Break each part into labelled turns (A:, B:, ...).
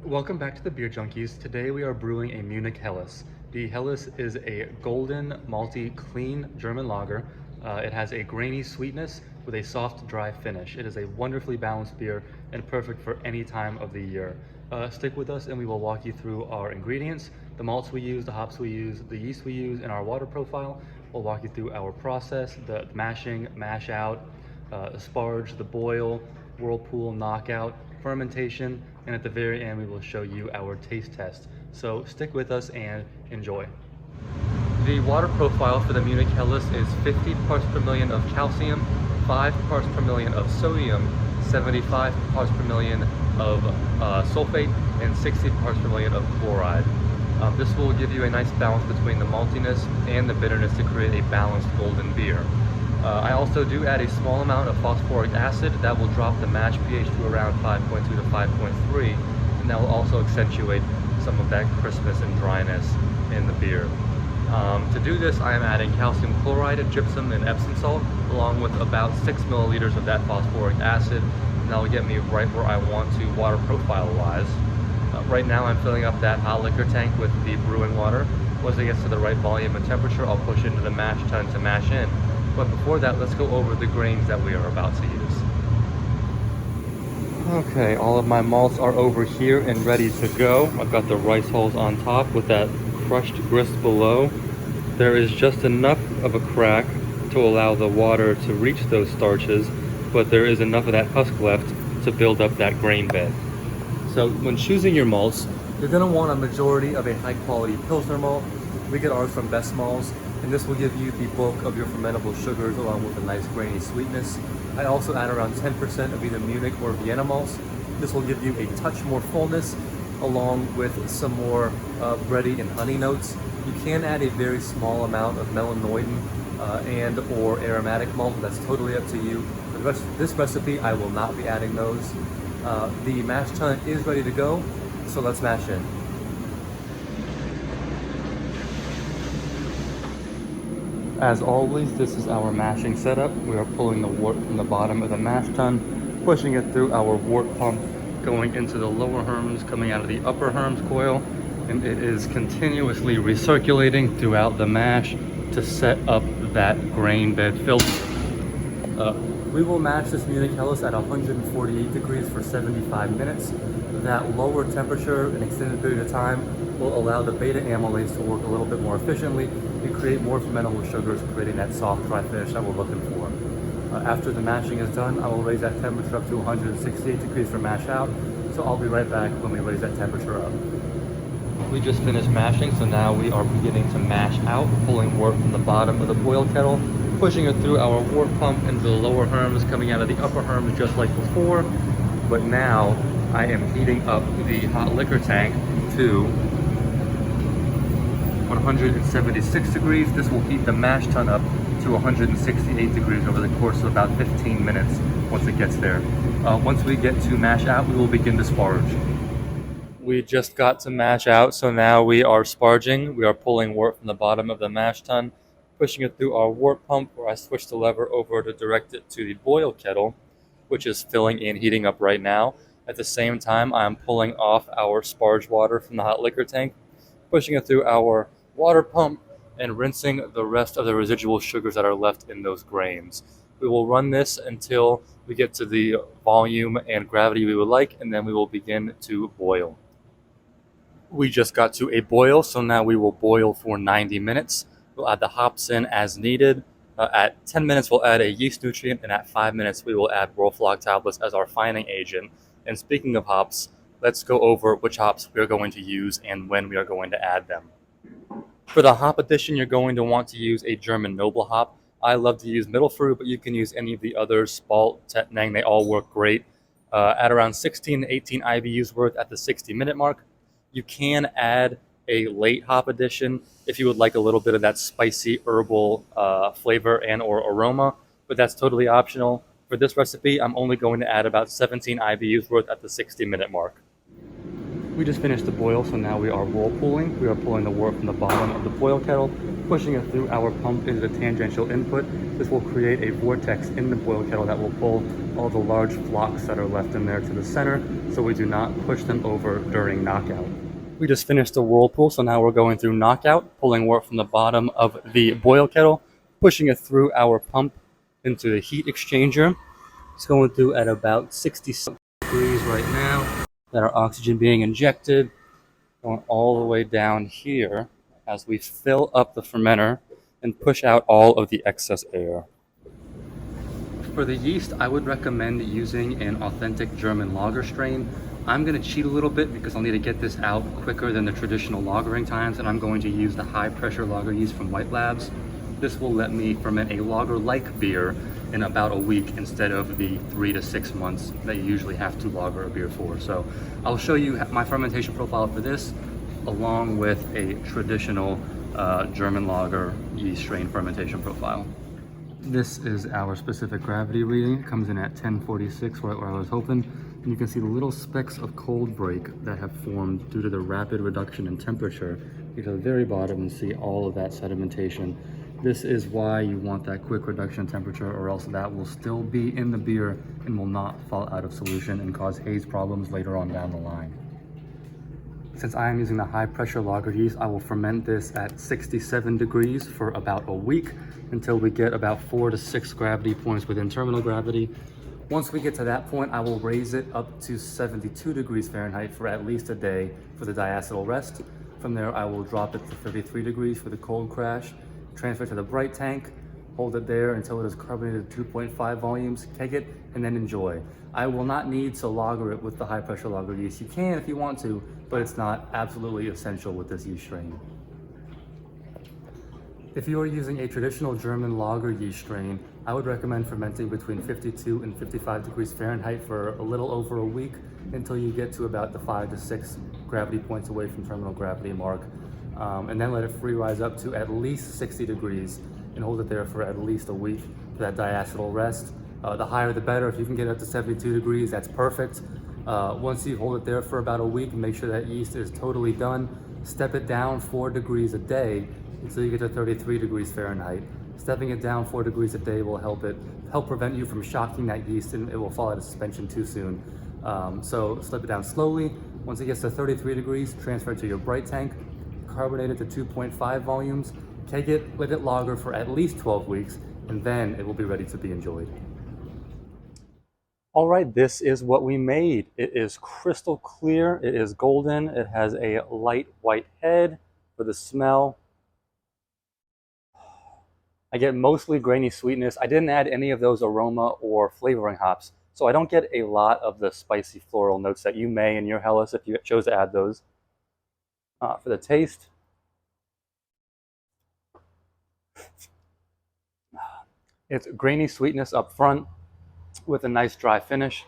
A: Welcome back to the Beer Junkies. Today we are brewing a Munich Helles. The Helles is a golden, malty, clean German lager. It has a grainy sweetness with a soft, dry finish. It is a wonderfully balanced beer and perfect for any time of the year. Stick with us and we will walk you through our ingredients, the malts we use, the hops we use, the yeast we use, and our water profile. We'll walk you through our process, the mashing, mash out, the sparge, the boil, whirlpool, knockout, fermentation, and at the very end we will show you our taste test. So stick with us and enjoy. The water profile for the Munich Helles is 50 parts per million of calcium, 5 parts per million of sodium, 75 parts per million of sulfate, and 60 parts per million of chloride. This will give you a nice balance between the maltiness and the bitterness to create a balanced golden beer. I also do add a small amount of phosphoric acid that will drop the mash pH to around 5.2 to 5.3, and that will also accentuate some of that crispness and dryness in the beer. To do this, I am adding calcium chloride, gypsum, and Epsom salt, along with about 6 milliliters of that phosphoric acid, and that will get me right where I want to water profile-wise. Right now I'm filling up that hot liquor tank with the brewing water. Once it gets to the right volume and temperature, I'll push into the mash tun to mash in. But before that, let's go over the grains that we are about to use. Okay, all of my malts are over here and ready to go. I've got the rice hulls on top with that crushed grist below. There is just enough of a crack to allow the water to reach those starches, but there is enough of that husk left to build up that grain bed. So when choosing your malts, you're going to want a majority of a high quality Pilsner malt. We get ours from Best Malls, and this will give you the bulk of your fermentable sugars along with a nice grainy sweetness. I also add around 10% of either Munich or Vienna malts. This will give you a touch more fullness along with some more bready and honey notes. You can add a very small amount of melanoidin and or aromatic malt. That's totally up to you. For this recipe, I will not be adding those. The mash tun is ready to go, so let's mash in. As always, this is our mashing setup. We are pulling the wort from the bottom of the mash tun, pushing it through our wort pump, going into the lower herms, coming out of the upper herms coil, and it is continuously recirculating throughout the mash to set up that grain bed filter. We will mash this Munich Helles at 148 degrees for 75 minutes. That lower temperature, an extended period of time, will allow the beta amylase to work a little bit more efficiently and create more fermentable sugars, creating that soft, dry finish that we're looking for. After the mashing is done, I will raise that temperature up to 168 degrees for mash out, so I'll be right back when we raise that temperature up. We just finished mashing, so now we are beginning to mash out, pulling wort from the bottom of the boil kettle, pushing it through our wort pump into the lower herms, coming out of the upper herms just like before. But now I am heating up the hot liquor tank to 176 degrees. This will heat the mash tun up to 168 degrees over the course of about 15 minutes once it gets there. Once we get to mash out, we will begin to sparge. We just got to mash out, so now we are sparging. We are pulling wort from the bottom of the mash tun, pushing it through our wort pump, where I switched the lever over to direct it to the boil kettle, which is filling and heating up right now. At the same time, I am pulling off our sparge water from the hot liquor tank, pushing it through our water pump, and rinsing the rest of the residual sugars that are left in those grains. We will run this until we get to the volume and gravity we would like, and then we will begin to boil. We just got to a boil, so now we will boil for 90 minutes. We'll add the hops in as needed. At 10 minutes, we'll add a yeast nutrient, and at 5 minutes, we will add Rolflog tablets as our fining agent. And speaking of hops, let's go over which hops we are going to use and when we are going to add them. For the hop addition, you're going to want to use a German noble hop. I love to use Mittelfrüh, but you can use any of the others, Spalt, Tettnang, they all work great. At around 16 to 18 IBUs worth at the 60-minute mark. You can add a late hop addition if you would like a little bit of that spicy herbal flavor and or aroma, but that's totally optional. For this recipe, I'm only going to add about 17 IBUs worth at the 60-minute mark. We just finished the boil, so now we are whirlpooling. We are pulling the wort from the bottom of the boil kettle, pushing it through our pump into the tangential input. This will create a vortex in the boil kettle that will pull all the large flocks that are left in there to the center, so we do not push them over during knockout. We just finished the whirlpool, so now we're going through knockout, pulling wort from the bottom of the boil kettle, pushing it through our pump into the heat exchanger. It's going through at about 60 degrees right now. That our oxygen being injected, going all the way down here as we fill up the fermenter and push out all of the excess air. For the yeast, I would recommend using an authentic German lager strain. I'm going to cheat a little bit because I'll need to get this out quicker than the traditional lagering times, and I'm going to use the high pressure lager yeast from White Labs. This will let me ferment a lager-like beer in about a week instead of the 3 to 6 months that you usually have to lager a beer for. So I'll show you my fermentation profile for this along with a traditional German lager yeast strain fermentation profile. This is our specific gravity reading. It comes in at 1046, right where I was hoping. And you can see the little specks of cold break that have formed due to the rapid reduction in temperature. You go to the very bottom and see all of that sedimentation. This is why you want that quick reduction in temperature, or else that will still be in the beer and will not fall out of solution and cause haze problems later on down the line. Since I am using the high pressure lager yeast, I will ferment this at 67 degrees for about a week until we get about 4 to 6 gravity points within terminal gravity. Once we get to that point, I will raise it up to 72 degrees Fahrenheit for at least a day for the diacetyl rest. From there, I will drop it to 33 degrees for the cold crash, transfer it to the bright tank, hold it there until it is carbonated to 2.5 volumes, keg it, and then enjoy. I will not need to lager it with the high pressure lager yeast. You can if you want to, but it's not absolutely essential with this yeast strain. If you are using a traditional German lager yeast strain, I would recommend fermenting between 52 and 55 degrees Fahrenheit for a little over a week until you get to about the 5 to 6 gravity points away from terminal gravity mark. And then let it free rise up to at least 60 degrees and hold it there for at least a week for that diacetyl rest. The higher the better. If you can get up to 72 degrees, that's perfect. Once you hold it there for about a week, make sure that yeast is totally done. Step it down 4 degrees a day until you get to 33 degrees Fahrenheit. Stepping it down 4 degrees a day will help prevent you from shocking that yeast, and it will fall out of suspension too soon. So slip it down slowly. Once it gets to 33 degrees, transfer it to your bright tank, carbonate it to 2.5 volumes, keg it, let it lager for at least 12 weeks, and then it will be ready to be enjoyed. All right, this is what we made. It is crystal clear, it is golden, it has a light white head for the smell. I get mostly grainy sweetness. I didn't add any of those aroma or flavoring hops, so I don't get a lot of the spicy floral notes that you may in your Helles if you chose to add those. For the taste, it's grainy sweetness up front with a nice dry finish.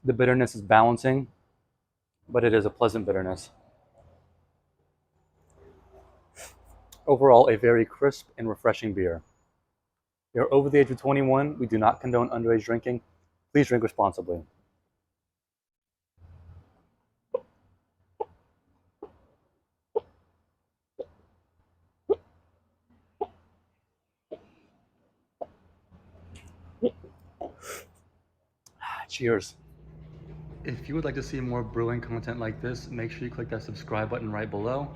A: The bitterness is balancing, but it is a pleasant bitterness. Overall, a very crisp and refreshing beer. If you're over the age of 21, we do not condone underage drinking. Please drink responsibly. Cheers. If you would like to see more brewing content like this, make sure you click that subscribe button right below.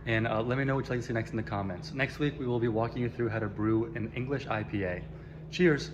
A: And let me know what you'd like to see next in the comments. Next week, we will be walking you through how to brew an English IPA. Cheers.